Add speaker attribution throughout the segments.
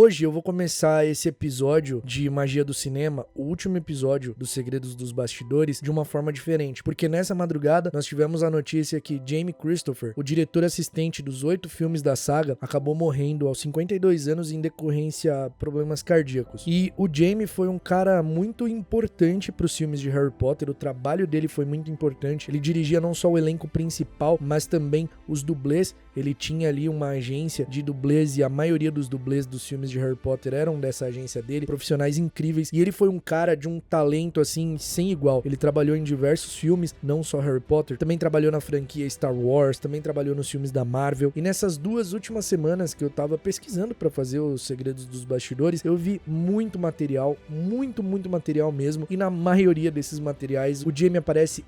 Speaker 1: Hoje eu vou começar esse episódio de Magia do Cinema, o último episódio dos Segredos dos Bastidores, de uma forma diferente, porque nessa madrugada nós tivemos a notícia que Jamie Christopher, o diretor assistente dos 8 filmes da saga, acabou morrendo aos 52 anos em decorrência a problemas cardíacos. E o Jamie foi um cara muito importante para os filmes de Harry Potter, o trabalho dele foi muito importante, ele dirigia não só o elenco principal, mas também os dublês. Ele tinha ali uma agência de dublês e a maioria dos dublês dos filmes de Harry Potter eram dessa agência dele, profissionais incríveis, e ele foi um cara de um talento assim sem igual. Ele trabalhou em diversos filmes, não só Harry Potter, também trabalhou na franquia Star Wars, também trabalhou nos filmes da Marvel, e nessas 2 últimas semanas que eu tava pesquisando pra fazer os Segredos dos Bastidores, eu vi muito material, muito material mesmo, e na maioria desses materiais o Jamie aparece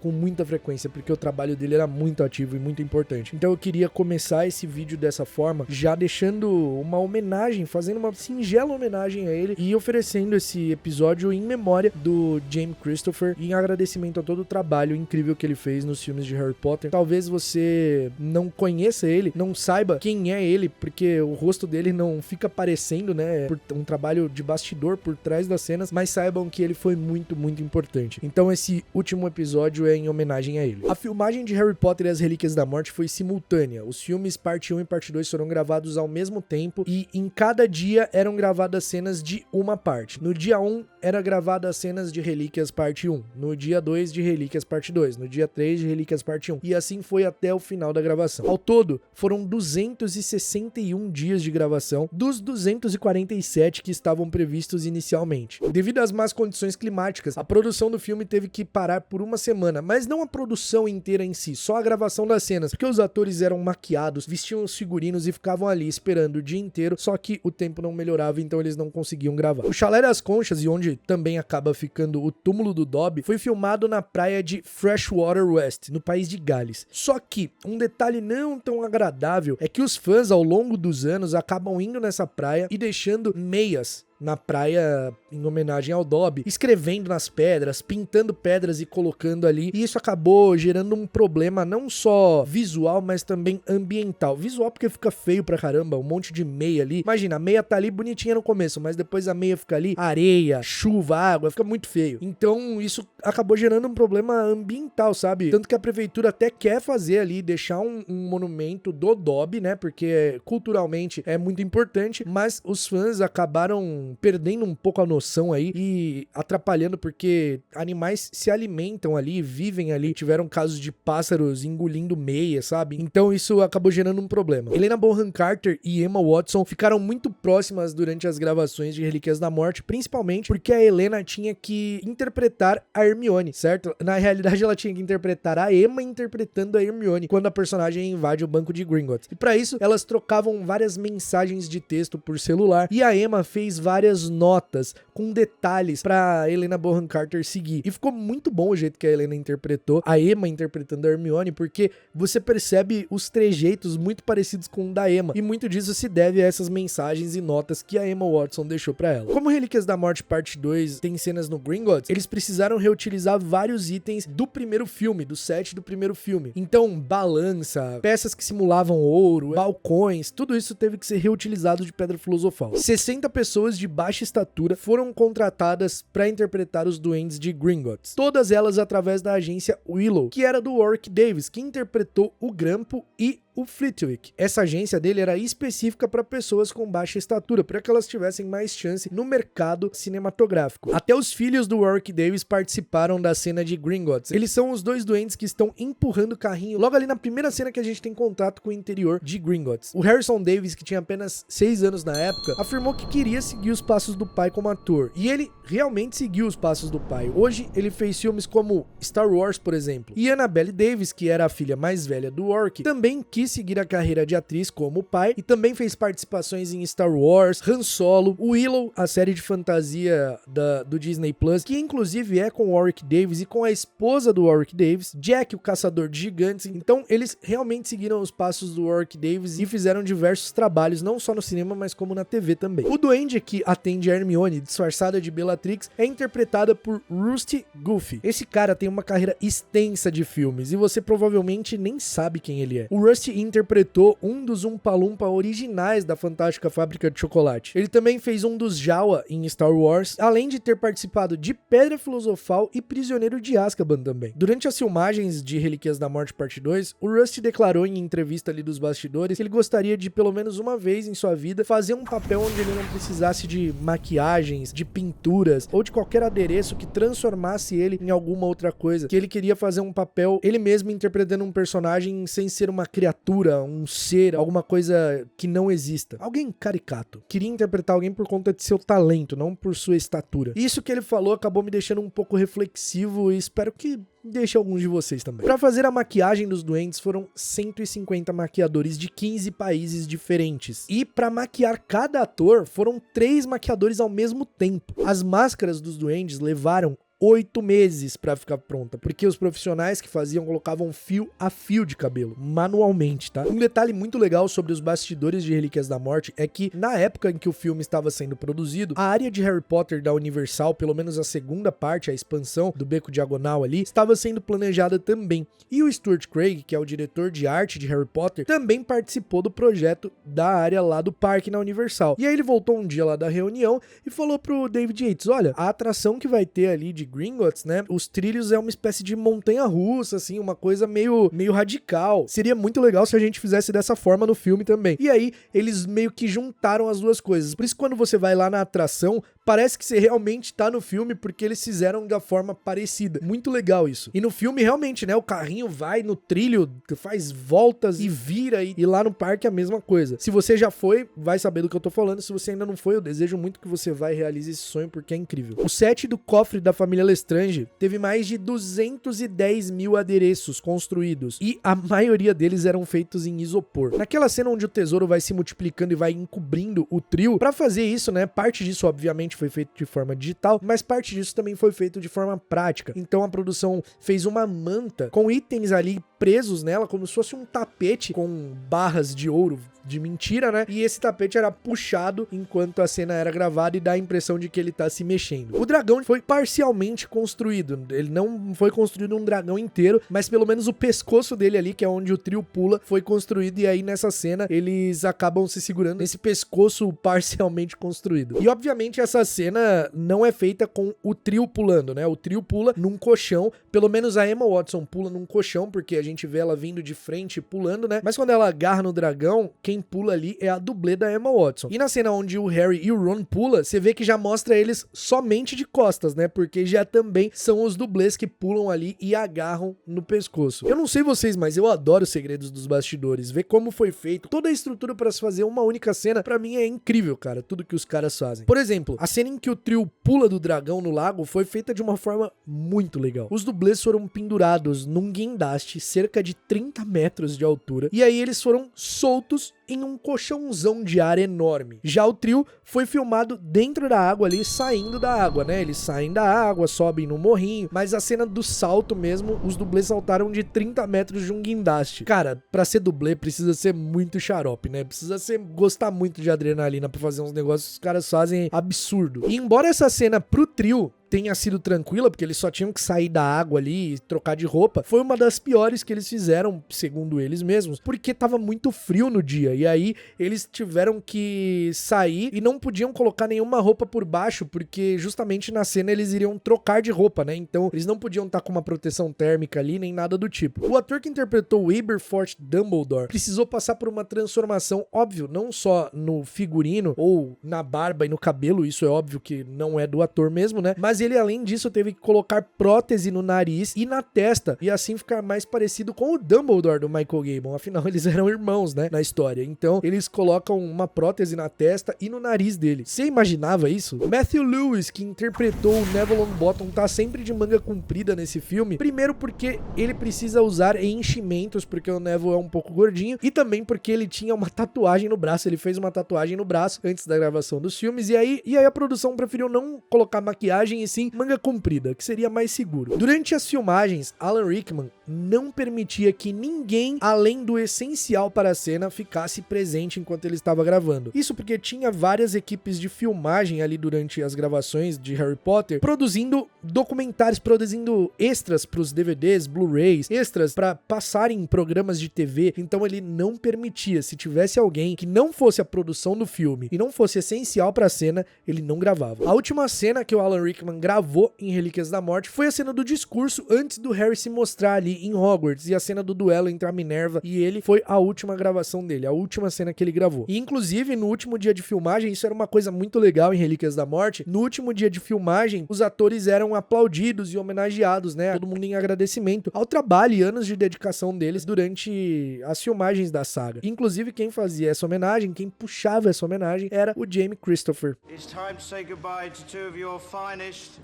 Speaker 1: com muita frequência, porque o trabalho dele era muito ativo e muito importante. Então eu queria começar esse vídeo dessa forma, já deixando uma homenagem, fazendo uma singela homenagem a ele e oferecendo esse episódio em memória do Jamie Christopher e em agradecimento a todo o trabalho incrível que ele fez nos filmes de Harry Potter. Talvez você não conheça ele, não saiba quem é ele, porque o rosto dele não fica aparecendo, né, por um trabalho de bastidor por trás das cenas, mas saibam que ele foi muito importante. Então esse último episódio é em homenagem a ele. A filmagem de Harry Potter e as Relíquias da Morte foi simultânea. Os filmes parte 1 e parte 2 foram gravados ao mesmo tempo e em cada dia eram gravadas cenas de uma parte. No dia 1 era gravada as cenas de Relíquias parte 1, no dia 2 de Relíquias parte 2, no dia 3 de Relíquias parte 1 e assim foi até o final da gravação. Ao todo foram 261 dias de gravação dos 247 que estavam previstos inicialmente. Devido às más condições climáticas, a produção do filme teve que parar por uma semana, mas não a produção inteira em si, só a gravação das cenas, porque os atores eram maquiados, vestiam os figurinos e ficavam ali esperando o dia inteiro, só que o tempo não melhorava, então eles não conseguiam gravar. O Chalé das Conchas, e onde também acaba ficando o túmulo do Dobby, foi filmado na praia de Freshwater West, no país de Gales. Só que um detalhe não tão agradável é que os fãs ao longo dos anos acabam indo nessa praia e deixando meias na praia em homenagem ao Dobby, escrevendo nas pedras, pintando pedras e colocando ali, e isso acabou gerando um problema não só visual, mas também ambiental. Visual porque fica feio pra caramba, um monte de meia ali. Imagina, a meia tá ali bonitinha no começo, mas depois a meia fica ali, areia, chuva, água, fica muito feio. Então isso acabou gerando um problema ambiental, sabe? Tanto que a prefeitura até quer fazer ali, deixar um monumento do Dobby, né? Porque culturalmente é muito importante, mas os fãs acabaram perdendo um pouco a noção aí e atrapalhando, porque animais se alimentam ali, vivem ali, tiveram casos de pássaros engolindo meia, sabe? Então isso acabou gerando um problema. Helena Bonham Carter e Emma Watson ficaram muito próximas durante as gravações de Relíquias da Morte, principalmente porque a Helena tinha que interpretar a Hermione, certo? Na realidade ela tinha que interpretar a Emma interpretando a Hermione quando a personagem invade o banco de Gringotts. E para isso elas trocavam várias mensagens de texto por celular e a Emma fez várias notas com detalhes pra Helena Bonham Carter seguir. E ficou muito bom o jeito que a Helena interpretou, a Emma interpretando a Hermione, porque você percebe os trejeitos muito parecidos com o da Emma. E muito disso se deve a essas mensagens e notas que a Emma Watson deixou pra ela. Como Relíquias da Morte parte 2 tem cenas no Gringotts, eles precisaram reutilizar vários itens do primeiro filme, do set do primeiro filme. Então, balança, peças que simulavam ouro, balcões, tudo isso teve que ser reutilizado de Pedra Filosofal. 60 pessoas de baixa estatura foram contratadas para interpretar os duendes de Gringotts. Todas elas através da agência Willow, que era do Warwick Davis, que interpretou o Grampo e o Flitwick. Essa agência dele era específica para pessoas com baixa estatura, para que elas tivessem mais chance no mercado cinematográfico. Até os filhos do Warwick Davis participaram da cena de Gringotts. Eles são os 2 duendes que estão empurrando o carrinho logo ali na primeira cena que a gente tem contato com o interior de Gringotts. O Harrison Davis, que tinha apenas 6 anos na época, afirmou que queria seguir os passos do pai como ator, e ele realmente seguiu os passos do pai. Hoje ele fez filmes como Star Wars, por exemplo. E Annabelle Davis, que era a filha mais velha do Warwick, também quis seguir a carreira de atriz como o pai e também fez participações em Star Wars, Han Solo, Willow, a série de fantasia do Disney Plus, que inclusive é com Warwick Davis e com a esposa do Warwick Davis, Jack, o caçador de gigantes. Então eles realmente seguiram os passos do Warwick Davis e fizeram diversos trabalhos, não só no cinema, mas como na TV também. O duende que atende a Hermione, disfarçada de Bellatrix, é interpretada por Rusty Goofy. Esse cara tem uma carreira extensa de filmes e você provavelmente nem sabe quem ele é. O Rusty interpretou um dos Oompa Loompa originais da Fantástica Fábrica de Chocolate. Ele também fez um dos Jawa em Star Wars, além de ter participado de Pedra Filosofal e Prisioneiro de Azkaban também. Durante as filmagens de Relíquias da Morte Parte 2, o Rusty declarou em entrevista ali dos bastidores que ele gostaria de, pelo menos uma vez em sua vida, fazer um papel onde ele não precisasse de maquiagens, de pinturas ou de qualquer adereço que transformasse ele em alguma outra coisa, que ele queria fazer um papel ele mesmo interpretando um personagem sem ser uma criatura, um ser, alguma coisa que não exista. Alguém caricato. Queria interpretar alguém por conta de seu talento, não por sua estatura. Isso que ele falou acabou me deixando um pouco reflexivo e espero que deixe alguns de vocês também. Para fazer a maquiagem dos duendes foram 150 maquiadores de 15 países diferentes. E para maquiar cada ator foram 3 maquiadores ao mesmo tempo. As máscaras dos duendes levaram 8 meses pra ficar pronta, porque os profissionais que faziam colocavam fio a fio de cabelo, manualmente, tá? Um detalhe muito legal sobre os bastidores de Relíquias da Morte é que, na época em que o filme estava sendo produzido, a área de Harry Potter da Universal, pelo menos a segunda parte, a expansão do Beco Diagonal ali, estava sendo planejada também. E o Stuart Craig, que é o diretor de arte de Harry Potter, também participou do projeto da área lá do parque na Universal. E aí ele voltou um dia lá da reunião e falou pro David Yates, olha, a atração que vai ter ali de Gringotts, né? Os trilhos é uma espécie de montanha-russa, assim, uma coisa meio radical. Seria muito legal se a gente fizesse dessa forma no filme também. E aí, eles meio que juntaram as duas coisas. Por isso, quando você vai lá na atração, parece que você realmente tá no filme, porque eles fizeram da forma parecida. Muito legal isso. E no filme, realmente, né? O carrinho vai no trilho, faz voltas e vira. E lá no parque é a mesma coisa. Se você já foi, vai saber do que eu tô falando. Se você ainda não foi, eu desejo muito que você vá e realize esse sonho, porque é incrível. O set do cofre da família Lestrange teve mais de 210 mil adereços construídos. E a maioria deles eram feitos em isopor. Naquela cena onde o tesouro vai se multiplicando e vai encobrindo o trio, pra fazer isso, né? Parte disso, obviamente, foi feito de forma digital, mas parte disso também foi feito de forma prática. Então a produção fez uma manta com itens ali presos nela, como se fosse um tapete com barras de ouro de mentira, né? E esse tapete era puxado enquanto a cena era gravada e dá a impressão de que ele tá se mexendo. O dragão foi parcialmente construído. Ele não foi construído um dragão inteiro, mas pelo menos o pescoço dele ali, que é onde o trio pula, foi construído. E aí nessa cena eles acabam se segurando nesse pescoço parcialmente construído. E obviamente essa cena não é feita com o trio pulando, né? O trio pula num colchão, pelo menos a Emma Watson pula num colchão, porque a gente vê ela vindo de frente pulando, né? Mas quando ela agarra no dragão, quem pula ali é a dublê da Emma Watson. E na cena onde o Harry e o Ron pula, você vê que já mostra eles somente de costas, né? Porque já também são os dublês que pulam ali e agarram no pescoço. Eu não sei vocês, mas eu adoro os segredos dos bastidores. Ver como foi feito, toda a estrutura para se fazer uma única cena, pra mim é incrível, cara, tudo que os caras fazem. Por exemplo, a cena em que o trio pula do dragão no lago foi feita de uma forma muito legal. Os dublês foram pendurados num guindaste cerca de 30 metros de altura, e aí eles foram soltos em um colchãozão de ar enorme. Já o trio foi filmado dentro da água ali, saindo da água, né? Eles saem da água, sobem no morrinho, mas a cena do salto mesmo, os dublês saltaram de 30 metros de um guindaste. Cara, pra ser dublê precisa ser muito xarope, né? Precisa gostar muito de adrenalina pra fazer uns negócios que os caras fazem absurdo. E embora essa cena pro trio tenha sido tranquila, porque eles só tinham que sair da água ali e trocar de roupa, foi uma das piores que eles fizeram, segundo eles mesmos, porque tava muito frio no dia, e aí eles tiveram que sair e não podiam colocar nenhuma roupa por baixo, porque justamente na cena eles iriam trocar de roupa, né? Então eles não podiam estar com uma proteção térmica ali, nem nada do tipo. O ator que interpretou o Aberforth Dumbledore precisou passar por uma transformação, óbvio, não só no figurino ou na barba e no cabelo, isso é óbvio que não é do ator mesmo, né? Mas ele, além disso, teve que colocar prótese no nariz e na testa, e assim ficar mais parecido com o Dumbledore do Michael Gambon. Afinal, eles eram irmãos, né, na história. Então, eles colocam uma prótese na testa e no nariz dele. Você imaginava isso? Matthew Lewis, que interpretou o Neville Longbottom, tá sempre de manga comprida nesse filme. Primeiro porque ele precisa usar enchimentos, porque o Neville é um pouco gordinho, e também porque ele tinha uma tatuagem no braço. Ele fez uma tatuagem no braço antes da gravação dos filmes, e aí a produção preferiu não colocar maquiagem e sim manga comprida, que seria mais seguro. Durante as filmagens, Alan Rickman não permitia que ninguém, além do essencial para a cena, ficasse presente enquanto ele estava gravando. Isso porque tinha várias equipes de filmagem ali durante as gravações de Harry Potter, produzindo documentários, produzindo extras pros DVDs, Blu-rays, extras pra passarem em programas de TV. Então ele não permitia, se tivesse alguém que não fosse a produção do filme e não fosse essencial pra cena, ele não gravava. A última cena que o Alan Rickman gravou em Relíquias da Morte foi a cena do discurso antes do Harry se mostrar ali em Hogwarts, e a cena do duelo entre a Minerva e ele foi a última gravação dele, a última cena que ele gravou. E inclusive no último dia de filmagem, isso era uma coisa muito legal em Relíquias da Morte, no último dia de filmagem, os atores eram aplaudidos e homenageados, né? Todo mundo em agradecimento ao trabalho e anos de dedicação deles durante as filmagens da saga. Inclusive quem fazia essa homenagem, quem puxava essa homenagem era o Jamie Christopher.
Speaker 2: It's time to say goodbye to two of your finest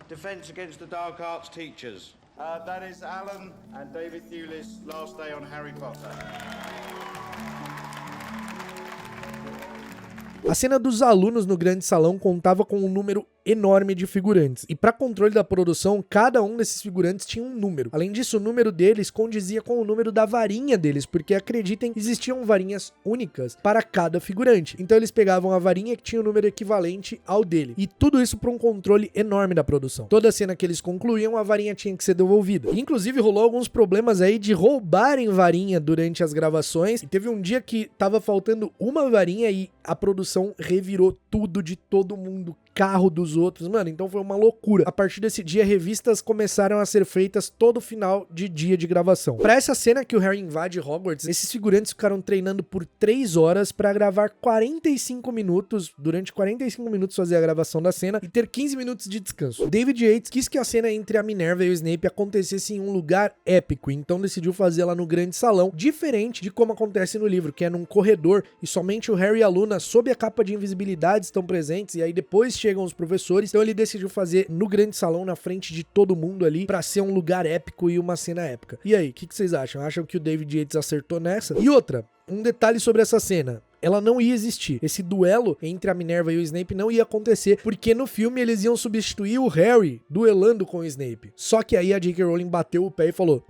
Speaker 2: Defense Against the Dark Arts teachers. That is Alan and David Thewlis' last day on Harry Potter.
Speaker 1: A cena dos alunos no grande salão contava com um número enorme de figurantes, e para controle da produção, cada um desses figurantes tinha um número. Além disso, o número deles condizia com o número da varinha deles, porque acreditem, existiam varinhas únicas para cada figurante. Então eles pegavam a varinha que tinha o número equivalente ao dele, e tudo isso para um controle enorme da produção. Toda cena que eles concluíam, a varinha tinha que ser devolvida. E, inclusive rolou alguns problemas aí de roubarem varinha durante as gravações, e teve um dia que tava faltando uma varinha e a produção revirou tudo de todo mundo, carro dos outros, mano, então foi uma loucura. A partir desse dia, revistas começaram a ser feitas todo final de dia de gravação. Pra essa cena que o Harry invade Hogwarts, esses figurantes ficaram treinando por 3 horas pra gravar 45 minutos, durante 45 minutos fazer a gravação da cena e ter 15 minutos de descanso. David Yates quis que a cena entre a Minerva e o Snape acontecesse em um lugar épico, então decidiu fazê-la no grande salão, diferente de como acontece no livro, que é num corredor e somente o Harry e a Luna, sob a capa de invisibilidade, estão presentes, e aí depois chegam os professores, então ele decidiu fazer no grande salão, na frente de todo mundo ali, pra ser um lugar épico e uma cena épica. E aí, o que vocês acham? Acham que o David Yates acertou nessa? E outra, um detalhe sobre essa cena: ela não ia existir. Esse duelo entre a Minerva e o Snape não ia acontecer, porque no filme eles iam substituir o Harry duelando com o Snape. Só que aí a J.K. Rowling bateu o pé e falou: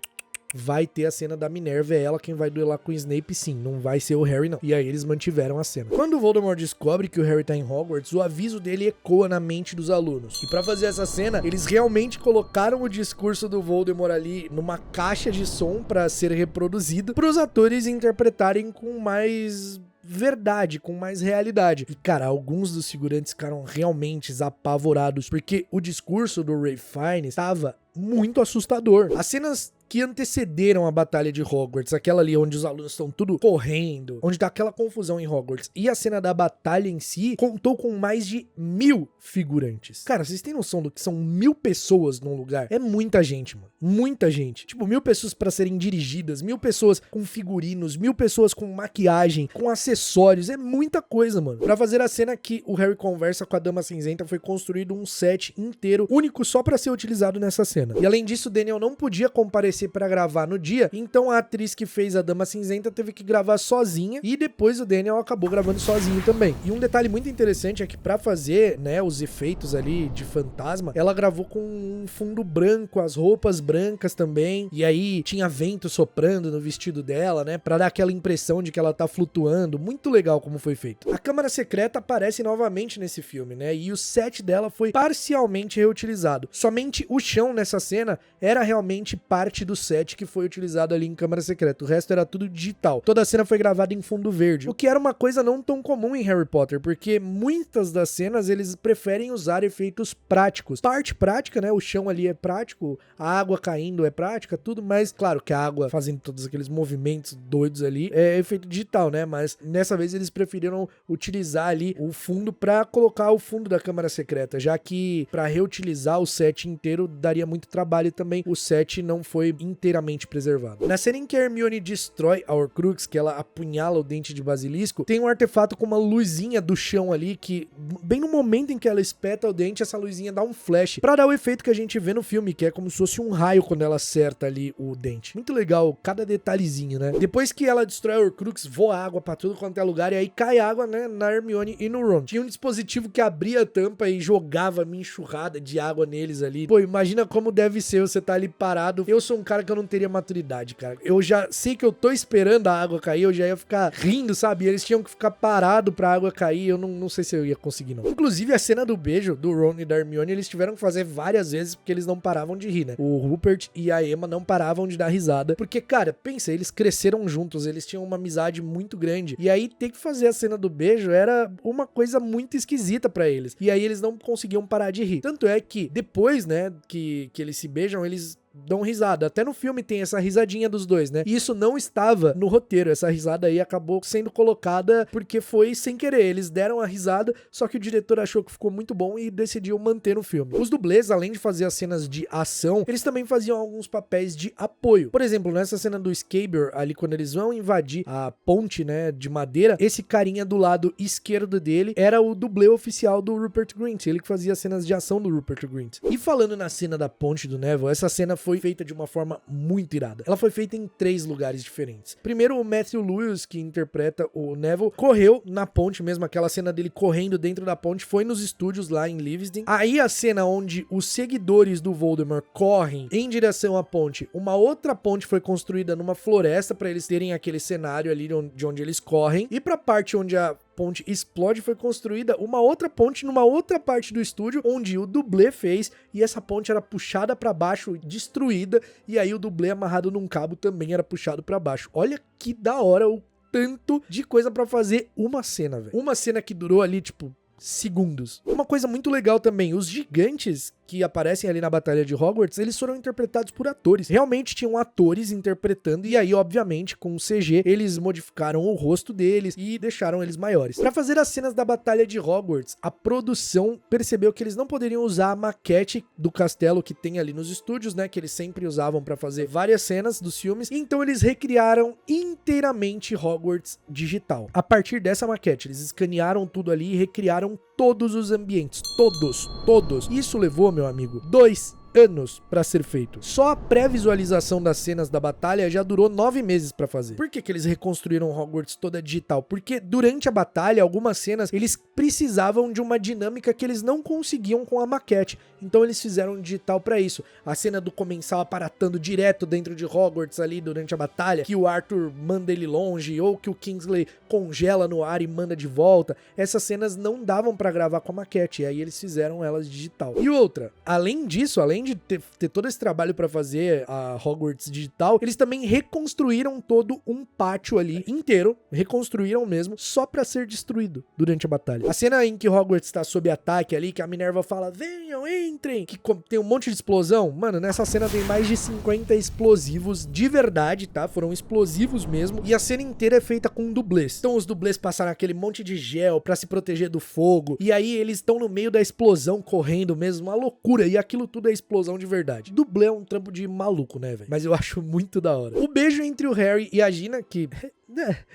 Speaker 1: vai ter a cena da Minerva, é ela quem vai duelar com o Snape, sim, não vai ser o Harry não. E aí eles mantiveram a cena. Quando o Voldemort descobre que o Harry tá em Hogwarts, o aviso dele ecoa na mente dos alunos. E pra fazer essa cena, eles realmente colocaram o discurso do Voldemort ali numa caixa de som pra ser reproduzido, pros atores interpretarem com mais verdade, com mais realidade. E cara, alguns dos figurantes ficaram realmente apavorados, porque o discurso do Ralph Fiennes estava muito assustador. As cenas que antecederam a batalha de Hogwarts, aquela ali onde os alunos estão tudo correndo, onde tá aquela confusão em Hogwarts, e a cena da batalha em si, contou com mais de 1000 figurantes. Cara, vocês têm noção do que são 1000 pessoas num lugar? É muita gente, mano. Muita gente. Tipo, 1000 pessoas pra serem dirigidas, 1000 pessoas com figurinos, 1000 pessoas com maquiagem, com acessórios. É muita coisa, mano. Pra fazer a cena que o Harry conversa com a Dama Cinzenta, foi construído um set inteiro, único só pra ser utilizado nessa cena. E além disso, o Daniel não podia comparecer pra gravar no dia, então a atriz que fez a Dama Cinzenta teve que gravar sozinha, e depois o Daniel acabou gravando sozinho também. E um detalhe muito interessante é que pra fazer, né, os efeitos ali de fantasma, ela gravou com um fundo branco, as roupas brancas também, e aí tinha vento soprando no vestido dela, né, pra dar aquela impressão de que ela tá flutuando. Muito legal como foi feito. A Câmara Secreta aparece novamente nesse filme, né, e o set dela foi parcialmente reutilizado. Somente o chão nessa cena era realmente parte do set que foi utilizado ali em Câmara Secreta. O resto era tudo digital. Toda a cena foi gravada em fundo verde, o que era uma coisa não tão comum em Harry Potter, porque muitas das cenas eles preferem usar efeitos práticos. Parte prática, né? O chão ali é prático, a água caindo é prática, tudo, mas claro que a água fazendo todos aqueles movimentos doidos ali é efeito digital, né? Mas nessa vez eles preferiram utilizar ali o fundo pra colocar o fundo da Câmara Secreta, já que pra reutilizar o set inteiro daria muito trabalho também. O set não foi inteiramente preservado. Na cena em que a Hermione destrói a Horcrux, que ela apunhala o dente de basilisco, tem um artefato com uma luzinha do chão ali que, bem no momento em que ela espeta o dente, essa luzinha dá um flash pra dar o efeito que a gente vê no filme, que é como se fosse um raio quando ela acerta ali o dente. Muito legal, cada detalhezinho, né? Depois que ela destrói a Horcrux, voa água pra tudo quanto é lugar, e aí cai água, né, na Hermione e no Ron. Tinha um dispositivo que abria a tampa e jogava uma enxurrada de água neles ali. Pô, imagina como deve ser você tá ali parado. Eu sou um cara que eu não teria maturidade, cara. Eu já sei que eu tô esperando a água cair, eu já ia ficar rindo, sabe? Eles tinham que ficar parado pra água cair, eu não sei se eu ia conseguir, não. Inclusive, a cena do beijo do Ron e da Hermione, eles tiveram que fazer várias vezes porque eles não paravam de rir, né? O Rupert e a Emma não paravam de dar risada, porque, cara, pensa, eles cresceram juntos, eles tinham uma amizade muito grande, e aí ter que fazer a cena do beijo era uma coisa muito esquisita pra eles, e aí eles não conseguiam parar de rir. Tanto é que depois, né, que eles se beijam, eles dão risada. Até no filme tem essa risadinha dos dois, né? E isso não estava no roteiro. Essa risada aí acabou sendo colocada porque foi sem querer. Eles deram a risada, só que o diretor achou que ficou muito bom e decidiu manter no filme. Os dublês, além de fazer as cenas de ação, eles também faziam alguns papéis de apoio. Por exemplo, nessa cena do Skaber, ali quando eles vão invadir a ponte, né, de madeira, esse carinha do lado esquerdo dele era o dublê oficial do Rupert Grint. Ele que fazia as cenas de ação do Rupert Grint. E falando na cena da ponte do Neville, essa cena foi feita de uma forma muito irada. Ela foi feita em 3 lugares diferentes. Primeiro, o Matthew Lewis, que interpreta o Neville, correu na ponte mesmo, aquela cena dele correndo dentro da ponte, foi nos estúdios lá em Leavesden. Aí a cena onde os seguidores do Voldemort correm em direção à ponte, uma outra ponte foi construída numa floresta para eles terem aquele cenário ali de onde eles correm, e pra parte onde a ponte explode foi construída uma outra ponte numa outra parte do estúdio onde o dublê fez, e essa ponte era puxada pra baixo, destruída, e aí o dublê amarrado num cabo também era puxado pra baixo. Olha que da hora o tanto de coisa pra fazer uma cena, velho. Uma cena que durou ali, tipo, segundos. Uma coisa muito legal também, os gigantes que aparecem ali na Batalha de Hogwarts, eles foram interpretados por atores. Realmente tinham atores interpretando, e aí, obviamente, com o CG, eles modificaram o rosto deles e deixaram eles maiores. Pra fazer as cenas da Batalha de Hogwarts, a produção percebeu que eles não poderiam usar a maquete do castelo que tem ali nos estúdios, né, que eles sempre usavam pra fazer várias cenas dos filmes, então eles recriaram inteiramente Hogwarts digital. A partir dessa maquete, eles escanearam tudo ali e recriaram todos os ambientes, todos. Isso levou, meu amigo, 2 anos pra ser feito. Só a pré-visualização das cenas da batalha já durou 9 meses pra fazer. Por que eles reconstruíram Hogwarts toda digital? Porque durante a batalha, algumas cenas, eles precisavam de uma dinâmica que eles não conseguiam com a maquete. Então eles fizeram digital pra isso. A cena do comensal aparatando direto dentro de Hogwarts ali durante a batalha, que o Arthur manda ele longe, ou que o Kingsley congela no ar e manda de volta. Essas cenas não davam pra gravar com a maquete, e aí eles fizeram elas digital. E outra, além disso, além de ter todo esse trabalho pra fazer a Hogwarts digital, eles também reconstruíram todo um pátio ali inteiro, reconstruíram mesmo, só pra ser destruído durante a batalha. A cena em que Hogwarts tá sob ataque ali, que a Minerva fala, venham, entrem, que tem um monte de explosão, mano, nessa cena tem mais de 50 explosivos de verdade, tá? Foram explosivos mesmo, e a cena inteira é feita com dublês. Então os dublês passaram aquele monte de gel pra se proteger do fogo, e aí eles estão no meio da explosão correndo mesmo, uma loucura, e aquilo tudo é explosão de verdade. Dublê é um trampo de maluco, né, velho? Mas eu acho muito da hora. O beijo entre o Harry e a Gina, que...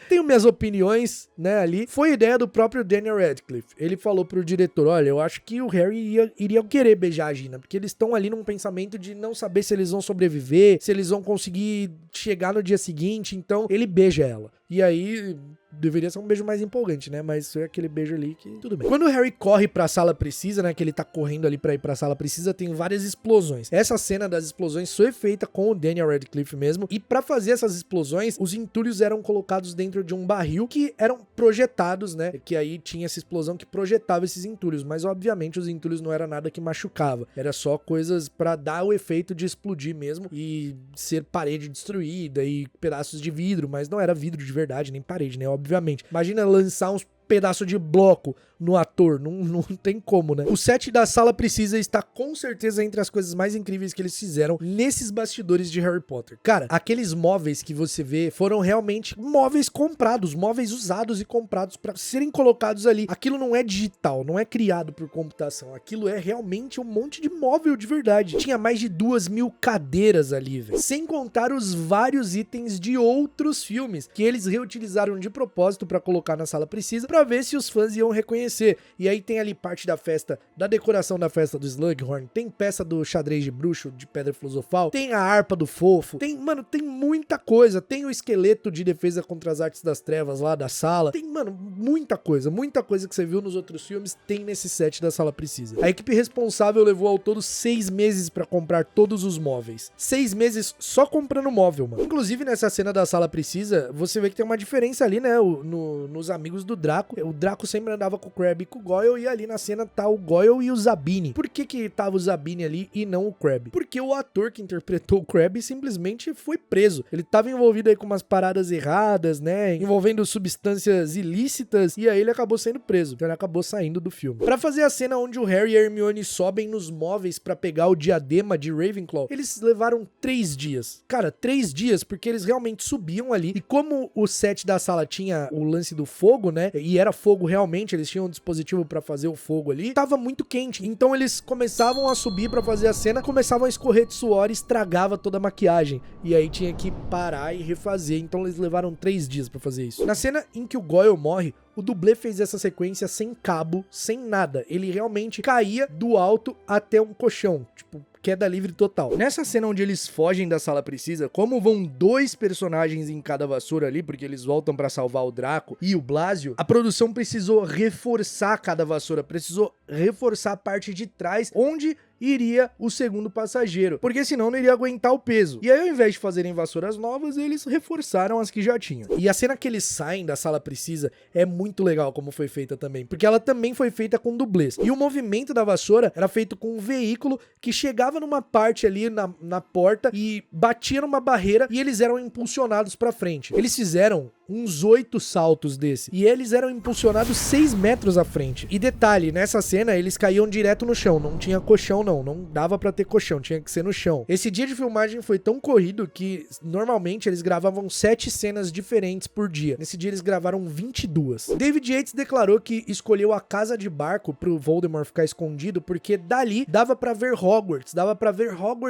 Speaker 1: tenho minhas opiniões, né, ali. Foi ideia do próprio Daniel Radcliffe. Ele falou pro diretor, olha, eu acho que o Harry iria querer beijar a Gina, porque eles estão ali num pensamento de não saber se eles vão sobreviver, se eles vão conseguir chegar no dia seguinte, então ele beija ela. E aí... deveria ser um beijo mais empolgante, né? Mas foi aquele beijo ali que tudo bem. Quando o Harry corre pra sala precisa, né? Que ele tá correndo ali pra ir pra sala precisa, tem várias explosões. Essa cena das explosões foi feita com o Daniel Radcliffe mesmo. E pra fazer essas explosões, os entulhos eram colocados dentro de um barril que eram projetados, né? Que aí tinha essa explosão que projetava esses entulhos. Mas obviamente os entulhos não era nada que machucava. Era só coisas pra dar o efeito de explodir mesmo e ser parede destruída e pedaços de vidro. Mas não era vidro de verdade, nem parede, né? Obviamente. Imagina lançar uns pedaço de bloco no ator, não tem como, né? O set da sala precisa estar com certeza entre as coisas mais incríveis que eles fizeram nesses bastidores de Harry Potter. Cara, aqueles móveis que você vê foram realmente móveis comprados, móveis usados e comprados pra serem colocados ali. Aquilo não é digital, não é criado por computação, aquilo é realmente um monte de móvel de verdade. Tinha mais de 2.000 cadeiras ali, velho. Sem contar os vários itens de outros filmes que eles reutilizaram de propósito pra colocar na sala precisa, pra ver se os fãs iam reconhecer acontecer. E aí tem ali parte da festa, da decoração da festa do Slughorn, tem peça do xadrez de bruxo, de pedra filosofal, tem a harpa do fofo, tem muita coisa, tem o esqueleto de defesa contra as artes das trevas lá da sala, tem, muita coisa que você viu nos outros filmes, tem nesse set da Sala Precisa. A equipe responsável levou ao todo 6 meses pra comprar todos os móveis. 6 meses só comprando móvel, mano. Inclusive, nessa cena da Sala Precisa, você vê que tem uma diferença ali, né, nos amigos do Draco. O Draco sempre andava com o Crabbe e com o Goyle, e ali na cena tá o Goyle e o Zabini. Por que tava o Zabini ali e não o Crabbe? Porque o ator que interpretou o Crabbe simplesmente foi preso. Ele tava envolvido aí com umas paradas erradas, né, envolvendo substâncias ilícitas, e aí ele acabou sendo preso. Então ele acabou saindo do filme. Pra fazer a cena onde o Harry e a Hermione sobem nos móveis pra pegar o diadema de Ravenclaw, eles levaram 3 dias. Cara, 3 dias, porque eles realmente subiam ali, e como o set da sala tinha o lance do fogo, né, e era fogo realmente, eles tinham um dispositivo pra fazer o fogo ali, tava muito quente. Então eles começavam a subir pra fazer a cena, começavam a escorrer de suor e estragava toda a maquiagem. E aí tinha que parar e refazer. Então eles levaram 3 dias pra fazer isso. Na cena em que o Goyle morre, o dublê fez essa sequência sem cabo, sem nada. Ele realmente caía do alto até um colchão, tipo, queda livre total. Nessa cena onde eles fogem da Sala Precisa, como vão 2 personagens em cada vassoura ali, porque eles voltam pra salvar o Draco e o Blasio, a produção precisou reforçar cada vassoura, precisou reforçar a parte de trás, onde iria o segundo passageiro, porque senão não iria aguentar o peso. E aí, ao invés de fazerem vassouras novas, eles reforçaram as que já tinham. E a cena que eles saem da Sala Precisa é muito legal como foi feita também, porque ela também foi feita com dublês. E o movimento da vassoura era feito com um veículo que chegava numa parte ali na porta e batia numa barreira, e eles eram impulsionados pra frente. Eles fizeram uns 8 saltos desse, e eles eram impulsionados 6 metros à frente. E detalhe, nessa cena eles caíam direto no chão, não tinha colchão não dava pra ter colchão, tinha que ser no chão. Esse dia de filmagem foi tão corrido que normalmente eles gravavam 7 cenas diferentes por dia. Nesse dia eles gravaram 22. David Yates declarou que escolheu a casa de barco pro Voldemort ficar escondido porque dali dava pra ver Hogwarts,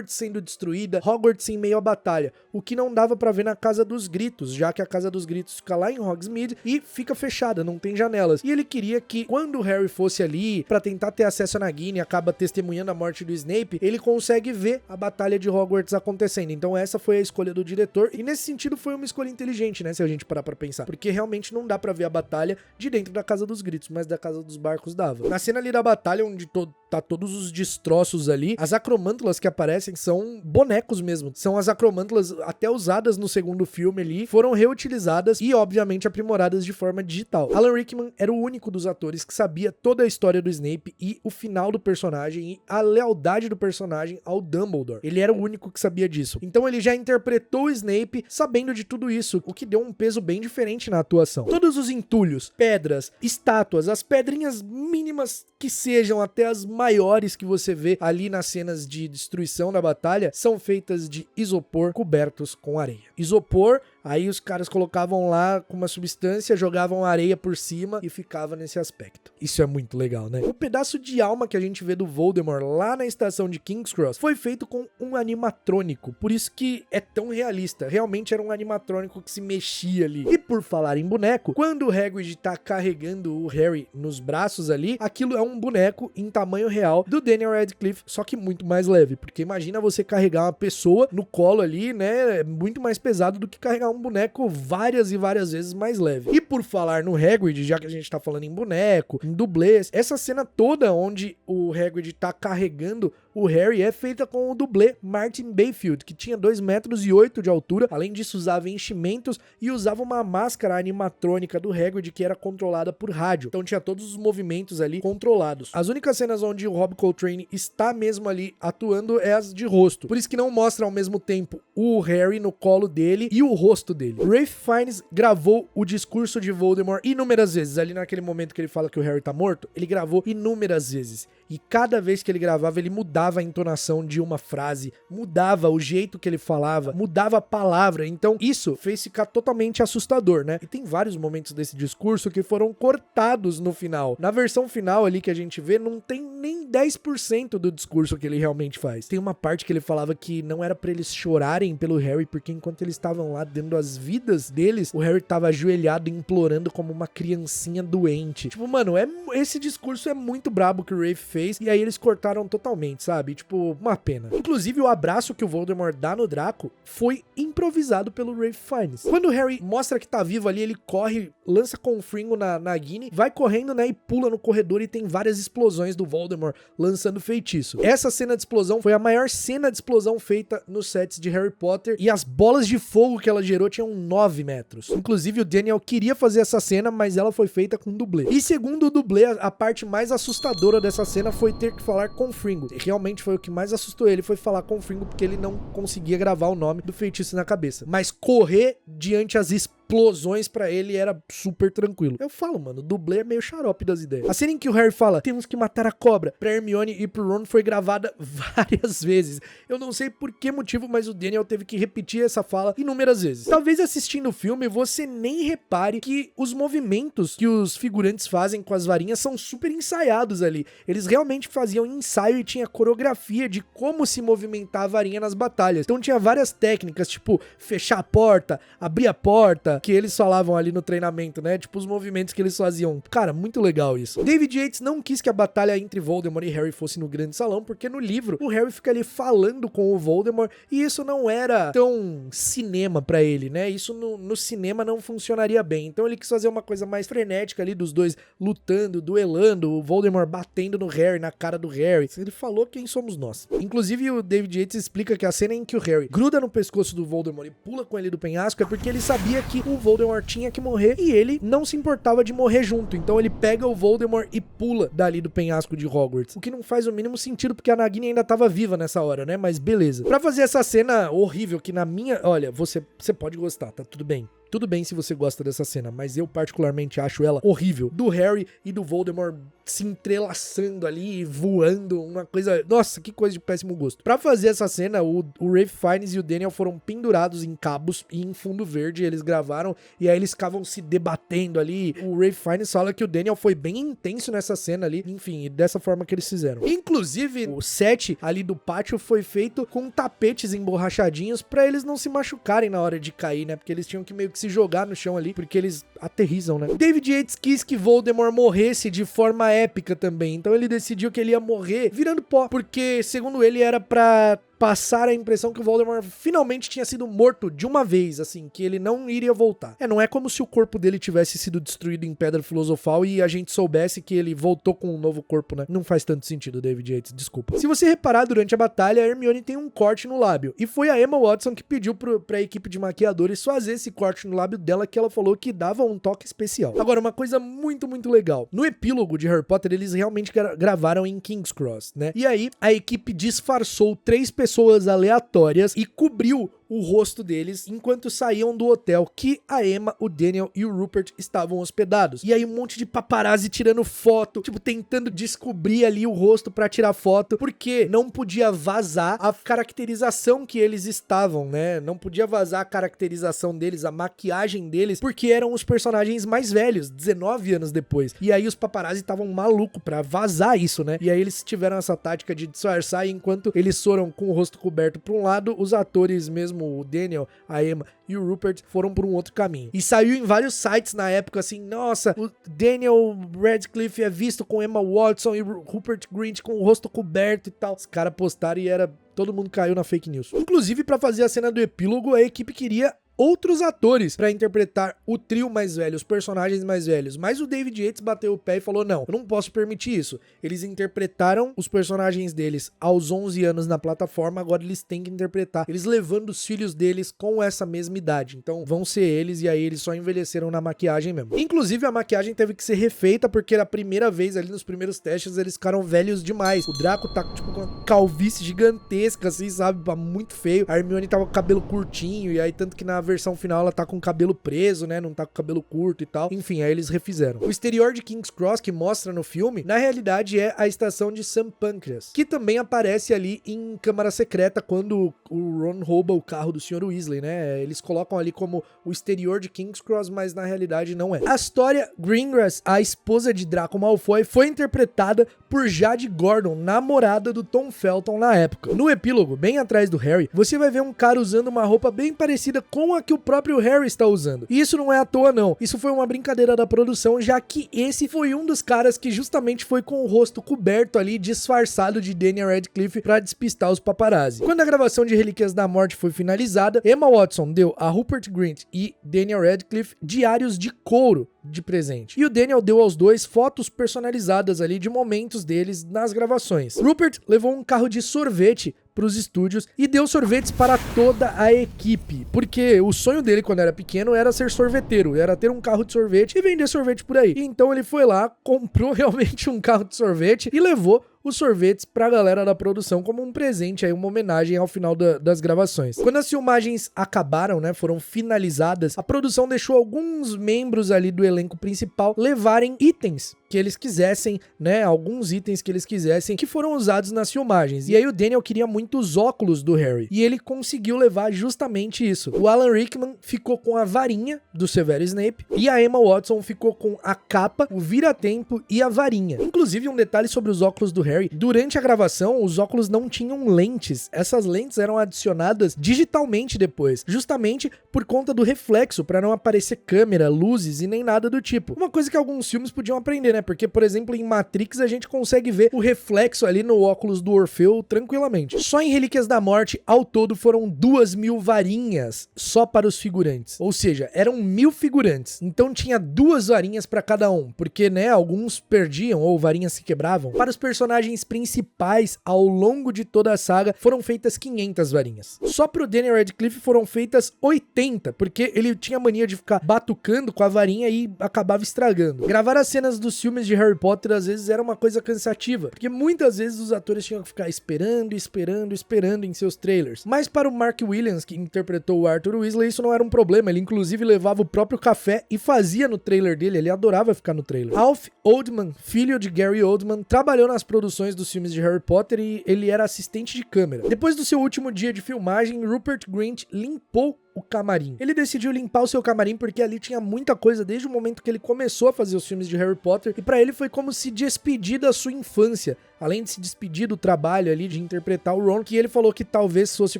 Speaker 1: sendo destruída, Hogwarts em meio à batalha, o que não dava pra ver na Casa dos Gritos, já que a Casa dos Gritos fica lá em Hogsmeade e fica fechada, não tem janelas. E ele queria que quando o Harry fosse ali pra tentar ter acesso a Nagini e acaba testemunhando a morte do Snape, ele consegue ver a batalha de Hogwarts acontecendo. Então essa foi a escolha do diretor, e nesse sentido foi uma escolha inteligente, né, se a gente parar pra pensar, porque realmente não dá pra ver a batalha de dentro da Casa dos Gritos, mas da Casa dos Barcos dava. Na cena ali da batalha, onde tá todos os destroços ali, as acromântulas que aparecem são bonecos mesmo, são as acromântulas até usadas no segundo filme ali, foram reutilizadas e obviamente aprimoradas de forma digital. Alan Rickman era o único dos atores que sabia toda a história do Snape e o final do personagem e a lealdade do personagem ao Dumbledore. Ele era o único que sabia disso. Então ele já interpretou o Snape sabendo de tudo isso, o que deu um peso bem diferente na atuação. Todos os entulhos, pedras, estátuas, as pedrinhas mínimas que sejam até as maiores que você vê ali nas cenas de destruição da batalha, são feitas de isopor cobertos com areia. Isopor, aí os caras colocavam lá com uma substância, jogavam areia por cima e ficava nesse aspecto. Isso é muito legal, né? O pedaço de alma que a gente vê do Voldemort lá na estação de King's Cross foi feito com um animatrônico, por isso que é tão realista. Realmente era um animatrônico que se mexia ali. E por falar em boneco, quando o Hagrid tá carregando o Harry nos braços ali, aquilo é um boneco em tamanho real do Daniel Radcliffe, só que muito mais leve, porque imagina você carregar uma pessoa no colo ali, né? É muito mais pesado do que carregar um boneco várias e várias vezes mais leve. E por falar no Hagrid, já que a gente tá falando em boneco, em dublês, essa cena toda onde o Hagrid tá carregando o Harry é feita com o dublê Martin Bayfield, que tinha 2,8 metros de altura, além disso usava enchimentos e usava uma máscara animatrônica do Hagrid que era controlada por rádio, então tinha todos os movimentos ali controlados. As únicas cenas onde o Rob Coltrane está mesmo ali atuando é as de rosto, por isso que não mostra ao mesmo tempo o Harry no colo dele e o rosto dele. Ralph Fiennes gravou o discurso de Voldemort inúmeras vezes, ali naquele momento que ele fala que o Harry tá morto, ele gravou inúmeras vezes. E cada vez que ele gravava, ele mudava a entonação de uma frase, mudava o jeito que ele falava, mudava a palavra. Então isso fez ficar totalmente assustador, né? E tem vários momentos desse discurso que foram cortados no final. Na versão final ali que a gente vê, não tem nem 10% do discurso que ele realmente faz. Tem uma parte que ele falava que não era pra eles chorarem pelo Harry, porque enquanto eles estavam lá dando as vidas deles, o Harry tava ajoelhado implorando como uma criancinha doente. Tipo, mano, esse discurso é muito brabo que o Rafe fez, e aí eles cortaram totalmente, sabe? Tipo, uma pena. Inclusive, o abraço que o Voldemort dá no Draco foi improvisado pelo Ralph Fiennes. Quando o Harry mostra que tá vivo ali, ele corre, lança Confringo na Nagini, vai correndo, né, e pula no corredor e tem várias explosões do Voldemort lançando feitiço. Essa cena de explosão foi a maior cena de explosão feita nos sets de Harry Potter, e as bolas de fogo que ela gerou tinham 9 metros. Inclusive, o Daniel queria fazer essa cena, mas ela foi feita com dublê. E segundo o dublê, a parte mais assustadora dessa cena foi ter que falar Confringo. Realmente foi o que mais assustou ele, foi falar Confringo, porque ele não conseguia gravar o nome do feitiço na cabeça. Mas correr diante as explosões pra ele era super tranquilo. Eu falo, mano, o dublê é meio xarope das ideias. A cena em que o Harry fala, temos que matar a cobra, pra Hermione e pro Ron foi gravada várias vezes. Eu não sei por que motivo, mas o Daniel teve que repetir essa fala inúmeras vezes. Talvez assistindo o filme você nem repare que os movimentos que os figurantes fazem com as varinhas são super ensaiados ali. Eles realmente faziam ensaio e tinha coreografia de como se movimentar a varinha nas batalhas. Então tinha várias técnicas, tipo fechar a porta, abrir a porta, que eles falavam ali no treinamento, né? Tipo os movimentos que eles faziam. Cara, muito legal isso. David Yates não quis que a batalha entre Voldemort e Harry fosse no grande salão, porque no livro o Harry fica ali falando com o Voldemort e isso não era tão cinema pra ele, né? Isso no cinema não funcionaria bem. Então ele quis fazer uma coisa mais frenética ali dos dois lutando, duelando, o Voldemort batendo no Harry, na cara do Harry. Ele falou quem somos nós. Inclusive o David Yates explica que a cena em que o Harry gruda no pescoço do Voldemort e pula com ele do penhasco é porque ele sabia que o Voldemort tinha que morrer e ele não se importava de morrer junto. Então ele pega o Voldemort e pula dali do penhasco de Hogwarts. O que não faz o mínimo sentido porque a Nagini ainda tava viva nessa hora, né? Mas beleza. Pra fazer essa cena horrível que na minha... Olha, você pode gostar, tá tudo bem. Tudo bem se você gosta dessa cena, mas eu particularmente acho ela horrível. Do Harry e do Voldemort se entrelaçando ali, voando, uma coisa... Nossa, que coisa de péssimo gosto. Pra fazer essa cena, o Ralph Fiennes e o Daniel foram pendurados em cabos e em fundo verde, eles gravaram, e aí eles ficavam se debatendo ali. O Ralph Fiennes fala que o Daniel foi bem intenso nessa cena ali, enfim, e dessa forma que eles fizeram. Inclusive, o set ali do pátio foi feito com tapetes emborrachadinhos pra eles não se machucarem na hora de cair, né? Porque eles tinham que meio que se jogar no chão ali, porque eles aterrissam, né? David Yates quis que Voldemort morresse de forma épica também, então ele decidiu que ele ia morrer virando pó, porque segundo ele era pra passar a impressão que o Voldemort finalmente tinha sido morto de uma vez, assim, que ele não iria voltar. Não é como se o corpo dele tivesse sido destruído em Pedra Filosofal e a gente soubesse que ele voltou com um novo corpo, né? Não faz tanto sentido, David Yates, desculpa. Se você reparar, durante a batalha, a Hermione tem um corte no lábio, e foi a Emma Watson que pediu pra equipe de maquiadores fazer esse corte no lábio dela, que ela falou que dava um toque especial. Agora, uma coisa muito, muito legal. No epílogo de Harry Potter, eles realmente gravaram em King's Cross, né? E aí, a equipe disfarçou 3 pessoas aleatórias e cobriu o rosto deles enquanto saíam do hotel que a Emma, o Daniel e o Rupert estavam hospedados. E aí um monte de paparazzi tirando foto, tipo, tentando descobrir ali o rosto pra tirar foto, porque não podia vazar a caracterização que eles estavam, né? Não podia vazar a caracterização deles, a maquiagem deles, porque eram os personagens mais velhos, 19 anos depois. E aí os paparazzi estavam malucos pra vazar isso, né? E aí eles tiveram essa tática de disfarçar, e enquanto eles foram com o rosto coberto pra um lado, os atores mesmo, o Daniel, a Emma e o Rupert foram por um outro caminho. E saiu em vários sites na época assim, nossa, o Daniel Radcliffe é visto com Emma Watson e Rupert Grint com o rosto coberto e tal. Os caras postaram e todo mundo caiu na fake news. Inclusive, pra fazer a cena do epílogo, a equipe queria outros atores pra interpretar o trio mais velho, os personagens mais velhos, mas o David Yates bateu o pé e falou, não, eu não posso permitir isso. Eles interpretaram os personagens deles aos 11 anos na plataforma, agora eles têm que interpretar, eles levando os filhos deles com essa mesma idade, então vão ser eles, e aí eles só envelheceram na maquiagem mesmo. Inclusive a maquiagem teve que ser refeita, porque era a primeira vez ali nos primeiros testes eles ficaram velhos demais. O Draco tá tipo com uma calvície gigantesca assim, sabe, muito feio. A Hermione tava com o cabelo curtinho, e aí tanto que na versão final ela tá com o cabelo preso, né? Não tá com o cabelo curto e tal. Enfim, aí eles refizeram. O exterior de King's Cross que mostra no filme, na realidade é a estação de St. Pancras, que também aparece ali em Câmara Secreta quando o Ron rouba o carro do Sr. Weasley, né? Eles colocam ali como o exterior de King's Cross, mas na realidade não é. A Astoria Greengrass, a esposa de Draco Malfoy, foi interpretada por Jade Gordon, namorada do Tom Felton na época. No epílogo, bem atrás do Harry, você vai ver um cara usando uma roupa bem parecida com a que o próprio Harry está usando. E isso não é à toa não, isso foi uma brincadeira da produção, já que esse foi um dos caras que justamente foi com o rosto coberto ali, disfarçado de Daniel Radcliffe pra despistar os paparazzi. Quando a gravação de Relíquias da Morte foi finalizada, Emma Watson deu a Rupert Grint e Daniel Radcliffe diários de couro de presente. E o Daniel deu aos dois fotos personalizadas ali de momentos deles nas gravações. Rupert levou um carro de sorvete para os estúdios e deu sorvetes para toda a equipe, porque o sonho dele quando era pequeno era ser sorveteiro, era ter um carro de sorvete e vender sorvete por aí. E então ele foi lá, comprou realmente um carro de sorvete e levou os sorvetes pra galera da produção como um presente, aí uma homenagem ao final das gravações. Quando as filmagens acabaram, né, foram finalizadas, a produção deixou alguns membros ali do elenco principal levarem itens que eles quisessem, né, alguns itens que eles quisessem que foram usados nas filmagens. E aí o Daniel queria muito os óculos do Harry, e ele conseguiu levar justamente isso. O Alan Rickman ficou com a varinha do Severo Snape e a Emma Watson ficou com a capa, o vira-tempo e a varinha. Inclusive um detalhe sobre os óculos do Harry: durante a gravação, os óculos não tinham lentes. Essas lentes eram adicionadas digitalmente depois, justamente por conta do reflexo, para não aparecer câmera, luzes e nem nada do tipo. Uma coisa que alguns filmes podiam aprender, né? Porque, por exemplo, em Matrix a gente consegue ver o reflexo ali no óculos do Orfeu tranquilamente. Só em Relíquias da Morte, ao todo, foram 2.000 varinhas só para os figurantes. Ou seja, eram 1.000 figurantes. Então tinha 2 varinhas para cada um, porque, né, alguns perdiam ou varinhas se quebravam. Para os personagens principais, ao longo de toda a saga, foram feitas 500 varinhas. Só pro Daniel Radcliffe foram feitas 80, porque ele tinha mania de ficar batucando com a varinha e acabava estragando. Gravar as cenas dos filmes de Harry Potter às vezes era uma coisa cansativa, porque muitas vezes os atores tinham que ficar esperando em seus trailers. Mas para o Mark Williams, que interpretou o Arthur Weasley, isso não era um problema. Ele inclusive levava o próprio café e fazia no trailer dele, ele adorava ficar no trailer. Alf Oldman, filho de Gary Oldman, trabalhou nas produções dos filmes de Harry Potter e ele era assistente de câmera. Depois do seu último dia de filmagem, Rupert Grint limpou o camarim. Ele decidiu limpar o seu camarim porque ali tinha muita coisa desde o momento que ele começou a fazer os filmes de Harry Potter, e pra ele foi como se despedir da sua infância, além de se despedir do trabalho ali de interpretar o Ron, que ele falou que talvez fosse o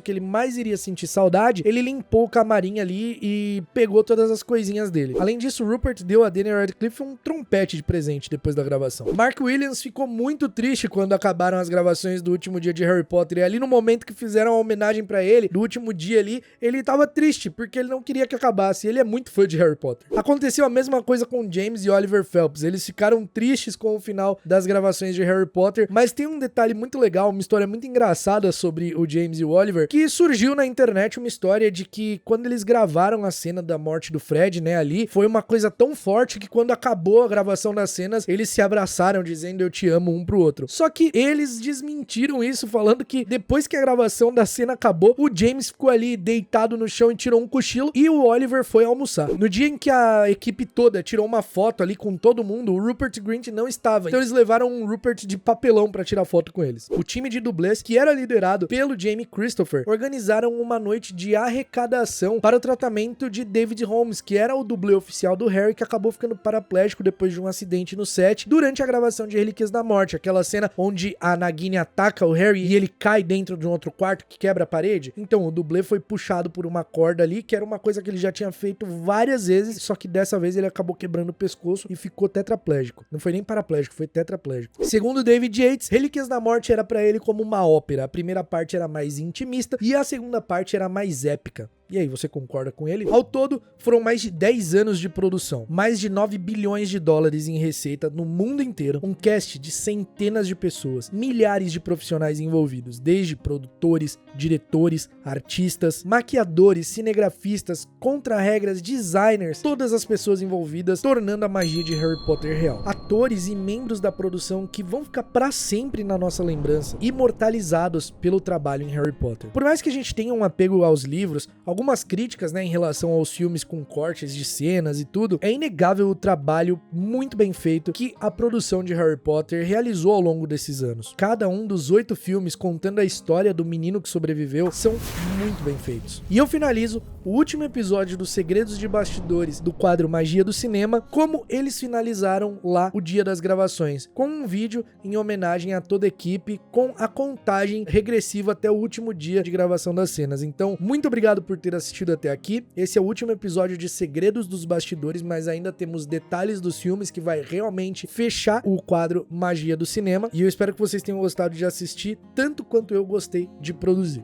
Speaker 1: que ele mais iria sentir saudade. Ele limpou o camarim ali e pegou todas as coisinhas dele. Além disso, Rupert deu a Daniel Radcliffe um trompete de presente depois da gravação. Mark Williams ficou muito triste quando acabaram as gravações do último dia de Harry Potter, e ali no momento que fizeram a homenagem pra ele, do último dia ali, ele tava triste porque ele não queria que acabasse. Ele é muito fã de Harry Potter. Aconteceu a mesma coisa com James e Oliver Phelps. Eles ficaram tristes com o final das gravações de Harry Potter, mas tem um detalhe muito legal, uma história muito engraçada sobre o James e o Oliver, que surgiu na internet uma história de que quando eles gravaram a cena da morte do Fred, né, ali, foi uma coisa tão forte que quando acabou a gravação das cenas, eles se abraçaram dizendo eu te amo um pro outro. Só que eles desmentiram isso, falando que depois que a gravação da cena acabou, o James ficou ali deitado no chão e tirou um cochilo, e o Oliver foi almoçar. No dia em que a equipe toda tirou uma foto ali com todo mundo, o Rupert Grint não estava. Então eles levaram um Rupert de papelão pra tirar foto com eles. O time de dublês, que era liderado pelo Jamie Christopher, organizaram uma noite de arrecadação para o tratamento de David Holmes, que era o dublê oficial do Harry, que acabou ficando paraplégico depois de um acidente no set durante a gravação de Relíquias da Morte, aquela cena onde a Nagini ataca o Harry e ele cai dentro de um outro quarto que quebra a parede. Então o dublê foi puxado por uma corda ali, que era uma coisa que ele já tinha feito várias vezes, só que dessa vez ele acabou quebrando o pescoço e ficou tetraplégico. Não foi nem paraplégico, foi tetraplégico. Segundo David Yates, Relíquias da Morte era pra ele como uma ópera. A primeira parte era mais intimista e a segunda parte era mais épica. E aí, você concorda com ele? Ao todo, foram mais de 10 anos de produção, mais de 9 bilhões de dólares em receita no mundo inteiro, um cast de centenas de pessoas, milhares de profissionais envolvidos, desde produtores, diretores, artistas, maquiadores, cinegrafistas, contra-regras, designers, todas as pessoas envolvidas, tornando a magia de Harry Potter real. Atores e membros da produção que vão ficar pra sempre na nossa lembrança, imortalizados pelo trabalho em Harry Potter. Por mais que a gente tenha um apego aos livros, algumas críticas, né, em relação aos filmes com cortes de cenas e tudo, é inegável o trabalho muito bem feito que a produção de Harry Potter realizou ao longo desses anos. Cada um dos 8 filmes contando a história do menino que sobreviveu são muito bem feitos. E eu finalizo o último episódio dos Segredos de Bastidores do quadro Magia do Cinema, como eles finalizaram lá o dia das gravações, com um vídeo em homenagem a toda a equipe, com a contagem regressiva até o último dia de gravação das cenas. Então, muito obrigado por ter assistido até aqui. Esse é o último episódio de Segredos dos Bastidores, mas ainda temos detalhes dos filmes que vai realmente fechar o quadro Magia do Cinema, e eu espero que vocês tenham gostado de assistir tanto quanto eu gostei de produzir.